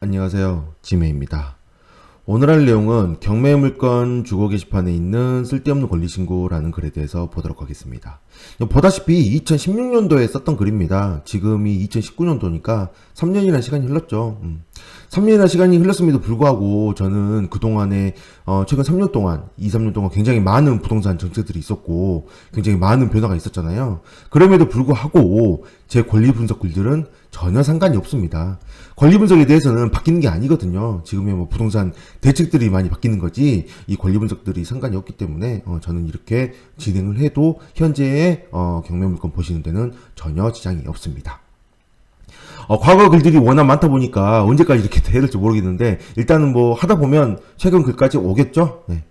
안녕하세요. 지메입니다. 오늘 할 내용은 경매물건 주거 게시판에 있는 쓸데없는 권리신고라는 글에 대해서 보도록 하겠습니다. 보다시피 2016년도에 썼던 글입니다. 지금이 2019년도니까 3년이라는 시간이 흘렀죠. 3년이라는 시간이 흘렀음에도 불구하고 저는 그동안에 최근 3년 동안, 2, 3년 동안 굉장히 많은 부동산 정책들이 있었고 굉장히 많은 변화가 있었잖아요. 그럼에도 불구하고 제 권리 분석 글들은 전혀 상관이 없습니다. 권리 분석에 대해서는 바뀌는 게 아니거든요. 지금의 뭐 부동산 대책들이 많이 바뀌는 거지 이 권리 분석들이 상관이 없기 때문에 저는 이렇게 진행을 해도 현재의 경매물건 보시는 데는 전혀 지장이 없습니다. 과거 글들이 워낙 많다 보니까 언제까지 이렇게 해야 될지 모르겠는데 일단은 뭐 하다 보면 최근 글까지 오겠죠. 네.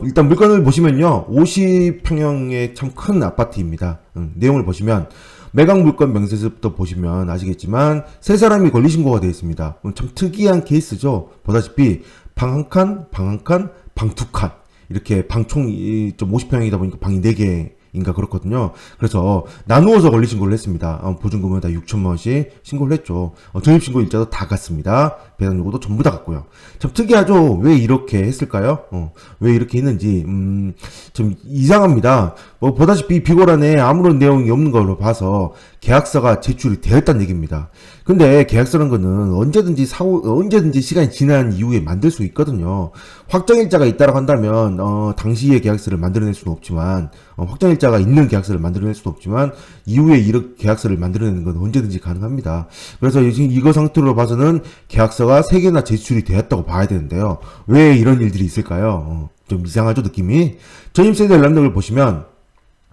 일단 물건을 보시면요 50평형의 참 큰 아파트입니다. 내용을 보시면 매각 물건 명세서부터 보시면 아시겠지만 세 사람이 권리 신고가 되어 있습니다. 참 특이한 케이스죠. 보다시피 방 한 칸, 방 한 칸, 방 두 칸 이렇게 방총이 좀 50평이다 보니까 방이 4개인가 그렇거든요. 그래서 나누어서 권리 신고를 했습니다. 보증금은 다 6천만 원씩 신고를 했죠. 전입신고 일자도 다 갔습니다. 배당 요구도 전부 다 갔고요. 참 특이하죠. 왜 이렇게 했을까요? 왜 이렇게 했는지 좀 이상합니다. 뭐 보다시피 비고란에 아무런 내용이 없는 걸로 봐서 계약서가 제출이 되었다는 얘기입니다. 근데 계약서라는 거는 언제든지 시간이 지난 이후에 만들 수 있거든요. 확정일자가 있다고 한다면 당시의 계약서를 만들어낼 수는 없지만 확정일자가 있는 계약서를 만들어낼 수는 없지만 이후에 이런 계약서를 만들어내는 건 언제든지 가능합니다. 그래서 지금 이거 상태로 봐서는 계약서가 3개나 제출이 되었다고 봐야 되는데요. 왜 이런 일들이 있을까요? 좀 이상하죠, 느낌이? 전입세대 람덕을 보시면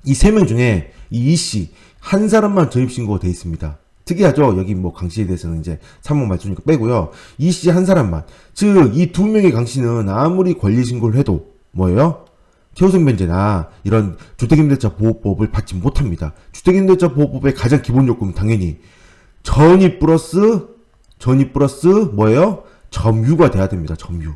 이 3명 중에 이 씨 한 사람만 전입신고가 돼 있습니다. 특이하죠? 여기 뭐 강씨에 대해서는 이제 3억 말씀이니까 빼고요. 이 씨 한 사람만. 즉, 이 2명의 강씨는 아무리 권리신고를 해도 뭐예요? 최우선 면제나 이런 주택임대차 보호법을 받지 못합니다. 주택임대차 보호법의 가장 기본 요건은 당연히 전입 플러스 뭐예요? 점유가 돼야 됩니다. 점유.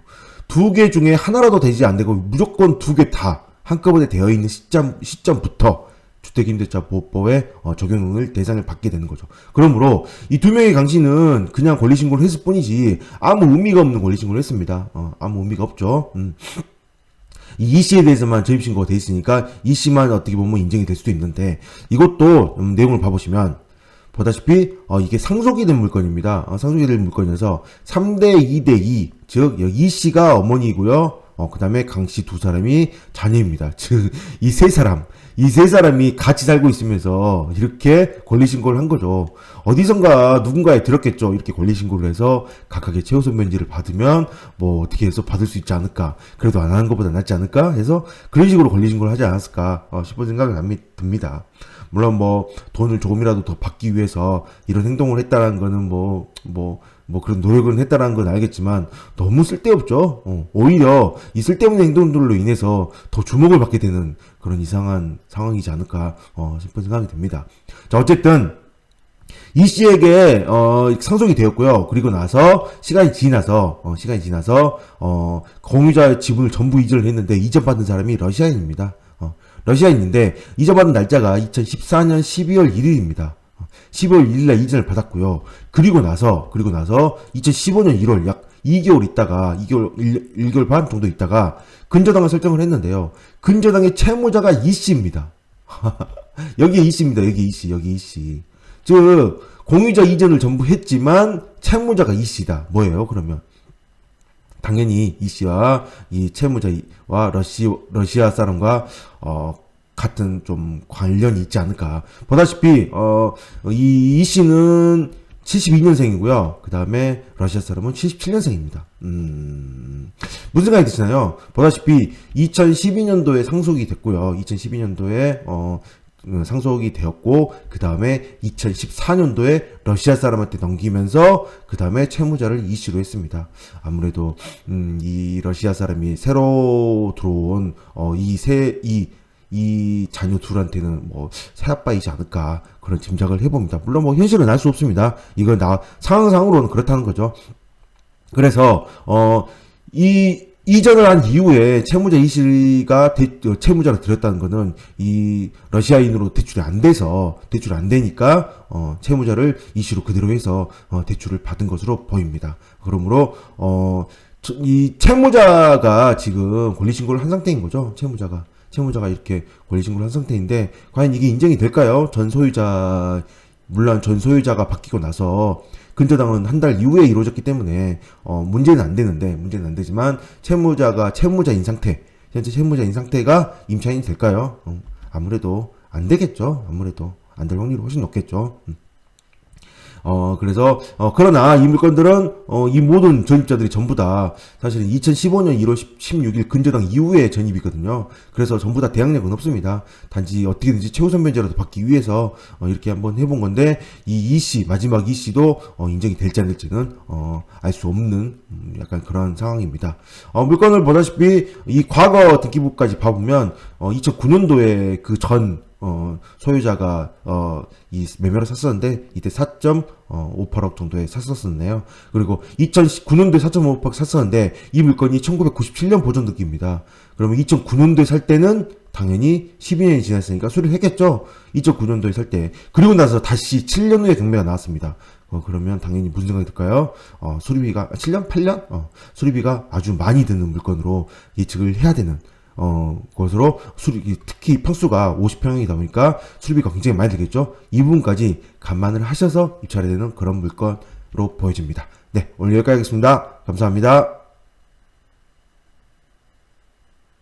2개 중에 하나라도 되지 안 되고 무조건 2개 다 한꺼번에 되어 있는 시점부터 주택임대차 보호법의 적용을 대상을 받게 되는 거죠. 그러므로 이 2명의 강씨는 그냥 권리신고를 했을 뿐이지 아무 의미가 없는 권리신고를 했습니다. 아무 의미가 없죠. 이 씨에 대해서만 전입신고가 돼 있으니까 이 씨만 어떻게 보면 인정이 될 수도 있는데 이것도 내용을 봐보시면 보다시피 이게 상속이 된 물건입니다. 상속이 된 물건이어서 3대 2대 2, 즉 이 씨가 어머니고요. 그 다음에 강씨 2사람이 자녀입니다. 즉 이 세 사람이 같이 살고 있으면서 이렇게 권리신고를 한 거죠. 어디선가 누군가에 들었겠죠. 이렇게 권리신고를 해서 각각의 최우선 면제를 받으면 뭐 어떻게 해서 받을 수 있지 않을까. 그래도 안 하는 것보다 낫지 않을까 해서 그런 식으로 권리신고를 하지 않았을까 싶은 생각이 듭니다. 물론 뭐 돈을 조금이라도 더 받기 위해서 이런 행동을 했다는 거는 그런 노력을 했다라는 건 알겠지만 너무 쓸데없죠. 오히려 이 쓸데없는 행동들로 인해서 더 주목을 받게 되는 그런 이상한 상황이지 않을까 싶은 생각이 듭니다. 자, 어쨌든 이 씨에게 상속이 되었고요. 그리고 나서 시간이 지나서 공유자의 지분을 전부 이전을 했는데 이전받은 사람이 러시아인입니다. 러시아인인데 이전받은 날짜가 2014년 12월 1일입니다. 12월 1일날 이전을 받았고요. 그리고 나서 2015년 1월 약 2개월 있다가 1개월 반 정도 있다가 근저당을 설정을 했는데요. 근저당의 채무자가 이 씨입니다. 여기에 이 씨입니다. 여기 이 씨. 즉 공유자 이전을 전부 했지만 채무자가 이 씨다. 뭐예요? 그러면 당연히 이 씨와 이 채무자와 러시아 사람과 같은 좀 관련이 있지 않을까. 보다시피 이 씨는 72년생이고요. 그 다음에 러시아 사람은 77년생입니다. 무슨 생각이 드시나요? 보다시피 2012년도에 상속이 됐고요. 2012년도에 상속이 되었고 그 다음에 2014년도에 러시아 사람한테 넘기면서 그 다음에 채무자를 이 씨로 했습니다. 아무래도 이 러시아 사람이 새로 들어온 이 자녀 둘한테는 뭐 새아빠이지 않을까 그런 짐작을 해봅니다. 물론 뭐 현실은 알 수 없습니다. 이건 상황상으로는 그렇다는 거죠. 그래서 이 이전을 한 이후에 채무자 이 씨가 채무자로 들였다는 거는 이 러시아인으로 대출이 안 돼서 대출이 안 되니까 채무자를 이 씨로 그대로 해서 대출을 받은 것으로 보입니다. 그러므로 이 채무자가 지금 권리신고를 한 상태인 거죠. 채무자가 이렇게 권리신고를 한 상태인데 과연 이게 인정이 될까요? 물론 전 소유자가 바뀌고 나서 근저당은 한 달 이후에 이루어졌기 때문에 문제는 안 되지만 채무자인 상태, 현재 채무자인 상태가 임차인이 될까요? 아무래도 안 되겠죠. 아무래도 안 될 확률이 훨씬 높겠죠. 그래서, 그러나 이 물건들은, 이 모든 전입자들이 전부 다 사실은 2015년 1월 16일 근저당 이후에 전입이거든요. 그래서 전부 다 대항력은 없습니다. 단지 어떻게든지 최우선 변제라도 받기 위해서, 이렇게 한번 해본 건데, 마지막 이씨도, 인정이 될지 안 될지는, 알 수 없는, 약간 그런 상황입니다. 물건을 보다시피, 이 과거 등기부까지 봐보면, 2009년도에 소유자가, 이 매매를 샀었는데, 이때 4.58억 정도에 샀었었네요. 그리고 2009년도에 4.58억 샀었는데, 이 물건이 1997년 보존 등기입니다. 그러면 2009년도에 살 때는 당연히 12년이 지났으니까 수리를 했겠죠? 2009년도에 살 때. 그리고 나서 다시 7년 후에 경매가 나왔습니다. 그러면 당연히 무슨 생각이 들까요? 수리비가, 7년? 8년? 수리비가 아주 많이 드는 물건으로 예측을 해야 되는, 것으로 특히 평수가 50평이다 보니까 수리비가 굉장히 많이 들겠죠. 이 부분까지 감안을 하셔서 입찰해야 되는 그런 물건으로 보여집니다. 네, 오늘 여기까지 하겠습니다. 감사합니다.